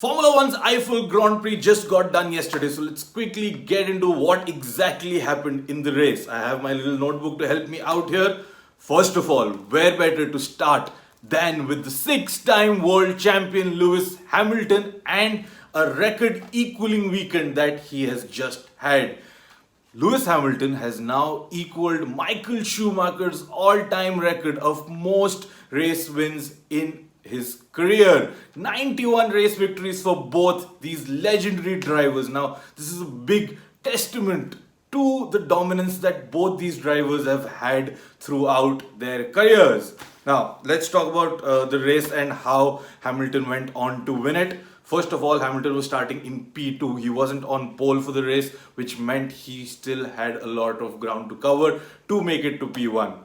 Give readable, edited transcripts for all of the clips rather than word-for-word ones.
Formula One's Eifel Grand Prix just got done yesterday, so let's quickly get into what exactly happened in the race. I have my little notebook to help me out here. First of all, where better to start than with the six-time world champion Lewis Hamilton and a record equaling weekend that he has just had. Lewis Hamilton has now equaled Michael Schumacher's all-time record of most race wins in his career. 91 race victories for both these legendary drivers. Now, this is a big testament to the dominance that both these drivers have had throughout their careers. Now, let's talk about the race and how Hamilton went on to win it. First of all, Hamilton was starting in P2. He wasn't on pole for the race, which meant he still had a lot of ground to cover to make it to P1.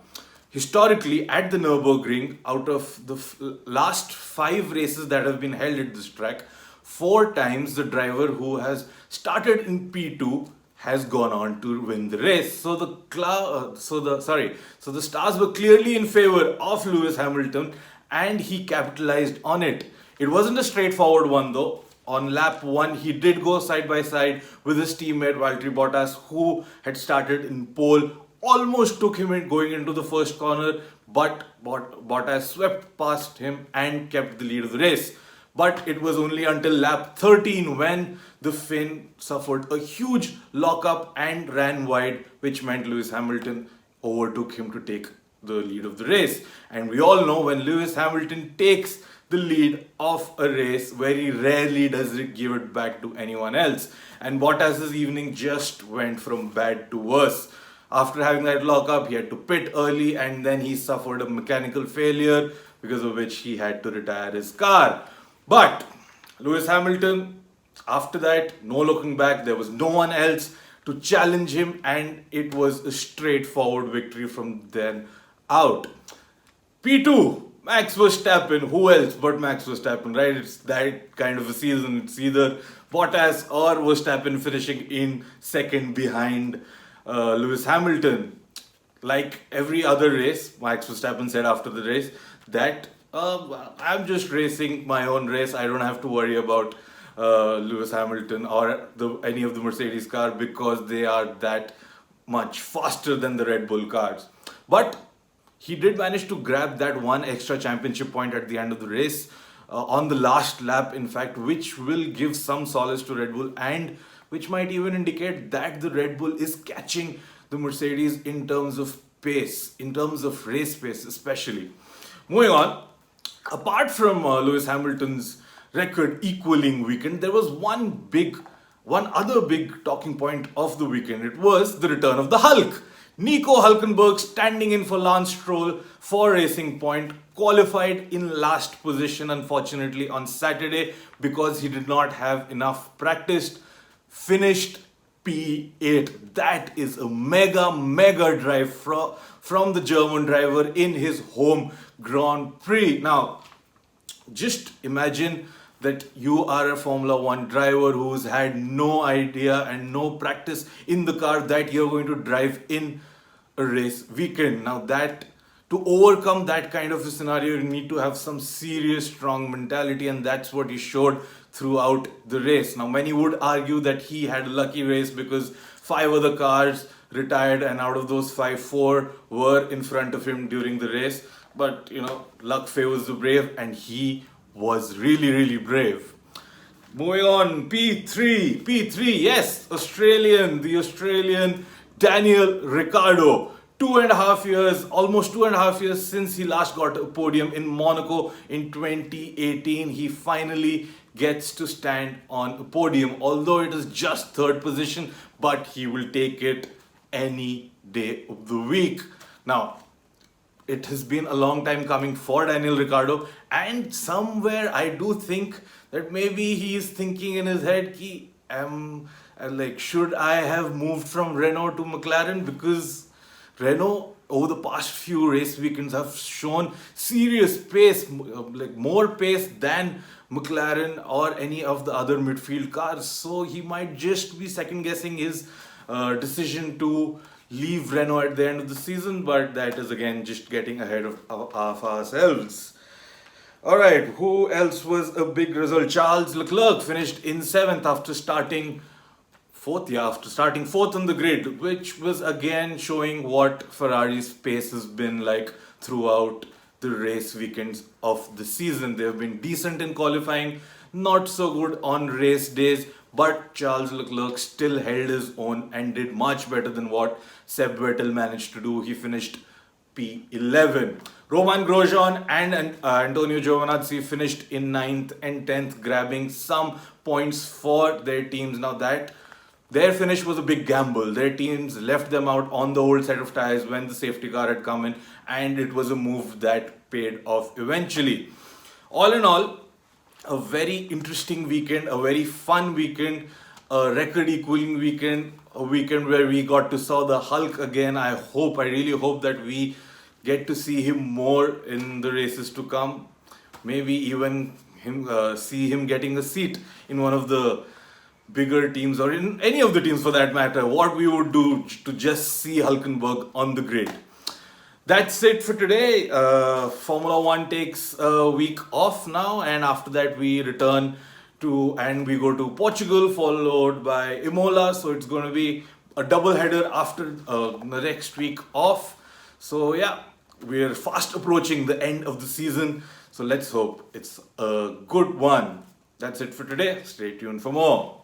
Historically, at the Nürburgring, out of the last 5 races that have been held at this track, 4 times the driver who has started in P2 has gone on to win the race. So the stars were clearly in favor of Lewis Hamilton, and he capitalized on it. It wasn't a straightforward one though. On lap 1, he did go side by side with his teammate Valtteri Bottas, who had started in pole. Almost took him in going into the first corner, but Bottas swept past him and kept the lead of the race. But it was only until lap 13 when the Finn suffered a huge lockup and ran wide, which meant Lewis Hamilton overtook him to take the lead of the race. And we all know when Lewis Hamilton takes the lead of a race, very rarely does it give it back to anyone else. And Bottas's evening just went from bad to worse. After having that lockup, he had to pit early, and then he suffered a mechanical failure, because of which he had to retire his car. But Lewis Hamilton, after that, no looking back, there was no one else to challenge him, and it was a straightforward victory from then out. P2, Max Verstappen. Who else but Max Verstappen, right? It's that kind of a season. It's either Bottas or Verstappen finishing in second behind Lewis Hamilton. Like every other race, Max Verstappen said after the race that I'm just racing my own race. I don't have to worry about Lewis Hamilton or any of the Mercedes car, because they are that much faster than the Red Bull cars. But he did manage to grab that one extra championship point at the end of the race, on the last lap, in fact, which will give some solace to Red Bull, and which might even indicate that the Red Bull is catching the Mercedes in terms of pace, in terms of race pace especially. Moving on, apart from Lewis Hamilton's record equaling weekend, there was one other big talking point of the weekend. It was the return of the Hulk. Nico Hulkenberg, standing in for Lance Stroll for Racing Point, qualified in last position, unfortunately, on Saturday because he did not have enough practice. Finished P8. That is a mega drive from the German driver in his home Grand Prix. Now, just imagine that you are a Formula One driver who's had no idea and no practice in the car that you're going to drive in a race weekend. Now, that to overcome that kind of a scenario, you need to have some serious strong mentality, and that's what he showed throughout the race. Now, many would argue that he had a lucky race because 5 other cars retired, and out of those 5, 4 were in front of him during the race. But luck favors the brave, and he was really brave. Moving on, P3, yes, the Australian Daniel Ricciardo. 2.5 years, almost 2.5 years since he last got a podium in Monaco in 2018. He finally gets to stand on a podium, although it is just 3rd position, but he will take it any day of the week. Now, it has been a long time coming for Daniel Ricciardo, and somewhere I do think that maybe he is thinking in his head, should I have moved from Renault to McLaren? Because Renault over the past few race weekends have shown serious pace, like more pace than McLaren or any of the other midfield cars. So he might just be second guessing his decision to leave Renault at the end of the season, but that is again just getting ahead of ourselves. All right, who else was a big result? Charles Leclerc finished in seventh after starting fourth, yeah, after starting fourth on the grid, which was again showing what Ferrari's pace has been like throughout the race weekends of the season. They have been decent in qualifying, not so good on race days, but Charles Leclerc still held his own and did much better than what Seb Vettel managed to do. He finished P11. Roman Grosjean and Antonio Giovinazzi finished in ninth and 10th, grabbing some points for their teams. Now that their finish was a big gamble. Their teams left them out on the old set of tires when the safety car had come in, and it was a move that paid off eventually. All in all, a very interesting weekend, a very fun weekend, a record equaling weekend, a weekend where we got to saw the Hulk again. I really hope that we get to see him more in the races to come. Maybe even see him getting a seat in one of the bigger teams or in any of the teams for that matter. What we would do to just see Hulkenberg on the grid. That's it for today. Formula One takes a week off now, and after that we return to and we go to Portugal, followed by Imola. So it's going to be a double header after the next week off. So yeah, we're fast approaching the end of the season. So let's hope it's a good one. That's it for today. Stay tuned for more.